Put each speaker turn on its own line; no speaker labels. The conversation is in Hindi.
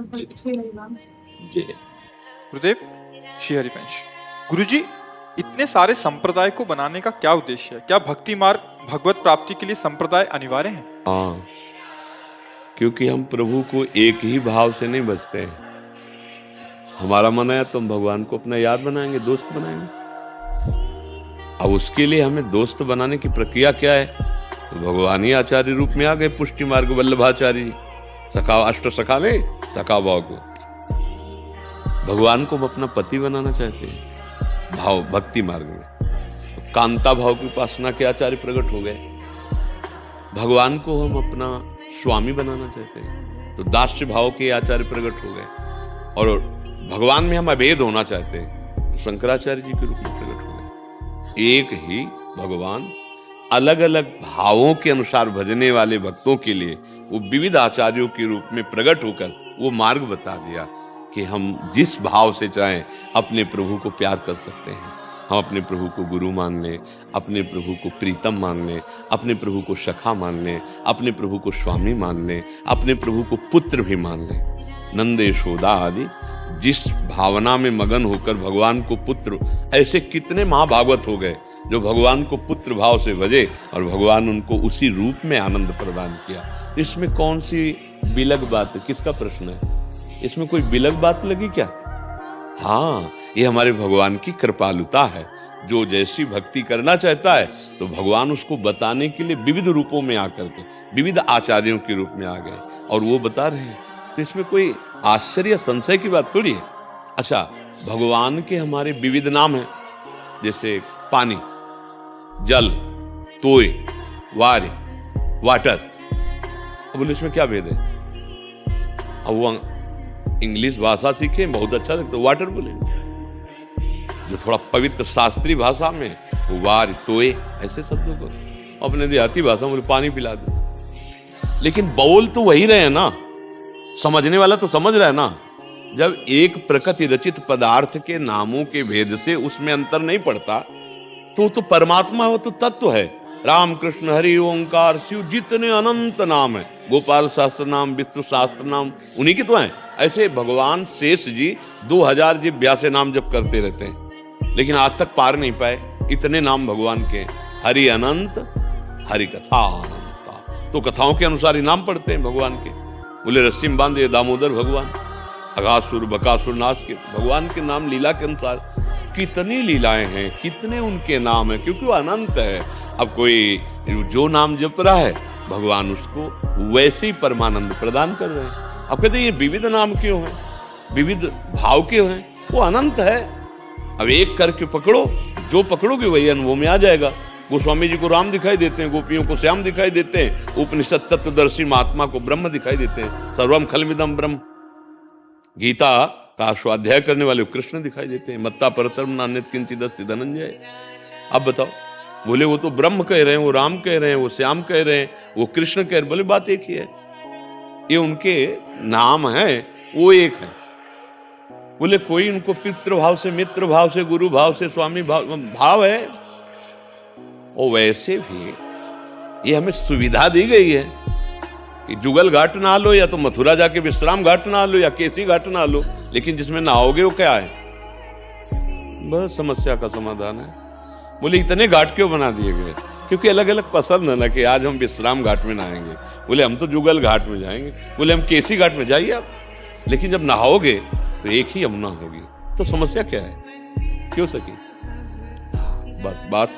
जी गुरुदेव, श्री हरिवंश। गुरुजी, इतने सारे संप्रदाय को बनाने का क्या उद्देश्य है? क्या भक्ति मार्ग भगवत प्राप्ति के लिए संप्रदाय अनिवार्य है?
हाँ, क्योंकि हम प्रभु को एक ही भाव से नहीं बचते हैं। हमारा मन है तो हम भगवान को अपना यार बनाएंगे, दोस्त बनाएंगे। अब उसके लिए हमें दोस्त बनाने की प्रक्रिया क्या है? तो भगवान ही आचार्य रूप में आ गए, पुष्टि मार्ग वल्लभाचार्य जी। सखा अष्ट सखा ने सखा भाव को, भगवान को हम अपना पति बनाना चाहते हैं भाव भक्ति मार्ग में। तो कांता भाव की उपासना के आचार्य प्रकट हो गए। भगवान को हम अपना स्वामी बनाना चाहते हैं तो दास्य भाव के आचार्य प्रकट हो गए। और भगवान में हम अभेद होना चाहते हैं तो शंकराचार्य जी के रूप में प्रकट हो गए। एक ही भगवान अलग अलग भावों के अनुसार भजने वाले भक्तों के लिए वो विविध आचार्यों के रूप में प्रकट होकर वो मार्ग बता दिया कि हम जिस भाव से चाहें अपने प्रभु को प्यार कर सकते हैं। हम अपने प्रभु को गुरु मान लें, अपने प्रभु को प्रीतम मान लें, अपने प्रभु को सखा मान लें, अपने प्रभु को स्वामी मान लें, अपने प्रभु को पुत्र भी मान लें। नंद यशोदा आदि जिस भावना में मगन होकर भगवान को पुत्र, ऐसे कितने महाभागवत हो गए जो भगवान को पुत्र भाव से भजे और भगवान उनको उसी रूप में आनंद प्रदान किया। इसमें कौन सी बिलग बात है? किसका प्रश्न है? इसमें कोई बिलग बात लगी क्या? हाँ, ये हमारे भगवान की कृपालुता है। जो जैसी भक्ति करना चाहता है तो भगवान उसको बताने के लिए विविध रूपों में आकर के विविध आचार्यों के रूप में आ गए और वो बता रहे हैं। तो इसमें कोई आश्चर्य संशय की बात थोड़ी है। अच्छा, भगवान के हमारे विविध नाम हैं, जैसे पानी, जल, तोय, वार, वाटर। अब बोले इसमें क्या भेद है? अब वो इंग्लिश भाषा सीखे, बहुत अच्छा लगता है, वाटर बोलेंगे। जो थोड़ा पवित्र शास्त्रीय भाषा में वो वार, तोय ऐसे शब्दों को, अपने देहाती भाषा में बोले पानी पिला दो। लेकिन बोल तो वही रहे ना, समझने वाला तो समझ रहा है ना। जब एक प्रकृति रचित पदार्थ के नामों के भेद से उसमें अंतर नहीं पड़ता तो परमात्मा हो, तो तत्व है। राम कृष्ण हरि ओंकार शिव जितने अनंत नाम है, गोपाल शास्त्र नाम, विष्णु शास्त्र नाम, उन्हीं के तो हैं। ऐसे भगवान शेष जी 2000 जिभ्या से नाम जप करते रहते हैं, लेकिन आज तक पार नहीं पाए। इतने नाम भगवान के, हरि अनंत, हरि कथा अनंता। तो कथाओं के अनुसार ही नाम पढ़ते हैं भगवान के। बोले रस्सी में बांधे दामोदर भगवान, अघासुर बकासुर नाश के, भगवान के नाम लीला के अनुसार कितनी लीलाएं हैं, कितने उनके नाम है, क्योंकि वो अनंत है। अब कोई जो नाम जप रहा है भगवान उसको वैसे ही परमानंद प्रदान कर रहे हैं। अब कहते हैं ये विविध नाम क्यों है, विविध भाव क्यों है? वो अनंत है। अब एक करके पकड़ो, जो पकड़ोगे वही अनुभव में आ जाएगा। गोस्वामी जी को राम दिखाई देते हैं, गोपियों को श्याम दिखाई देते हैं, उपनिषद तत्वदर्शी महात्मा को ब्रह्म दिखाई देते हैं। सर्वम खलमिदम ब्रह्म, गीता का स्वाध्याय करने वाले कृष्ण दिखाई देते हैं। मत्ता परतरम नान्यत किंचित् अस्ति धनंजय। अब बताओ, बोले वो तो ब्रह्म कह रहे हैं, वो राम कह रहे हैं, वो श्याम कह रहे हैं, वो कृष्ण कह रहे हैं। बोले बात एक ही है, ये उनके नाम है, वो एक है। बोले कोई उनको पितृ भाव से, मित्र भाव से, गुरु भाव से, स्वामी भाव है। और वैसे भी ये हमें सुविधा दी गई है कि जुगल घाट ना लो, या तो मथुरा जाके विश्राम घाट ना लो, या केसी घाट ना लो, लेकिन जिसमें नहाओगे वो क्या है? बस समस्या का समाधान है। बोले इतने घाट क्यों बना दिए गए? क्योंकि अलग अलग पसंद है ना, कि आज हम विश्राम घाट में नहाएंगे, बोले हम तो जुगल घाट में जाएंगे, बोले हम केसी घाट में, जाइए आप, लेकिन जब नहाओगे तो एक ही यमुना होगी। तो समस्या क्या है? क्यों सकी? बात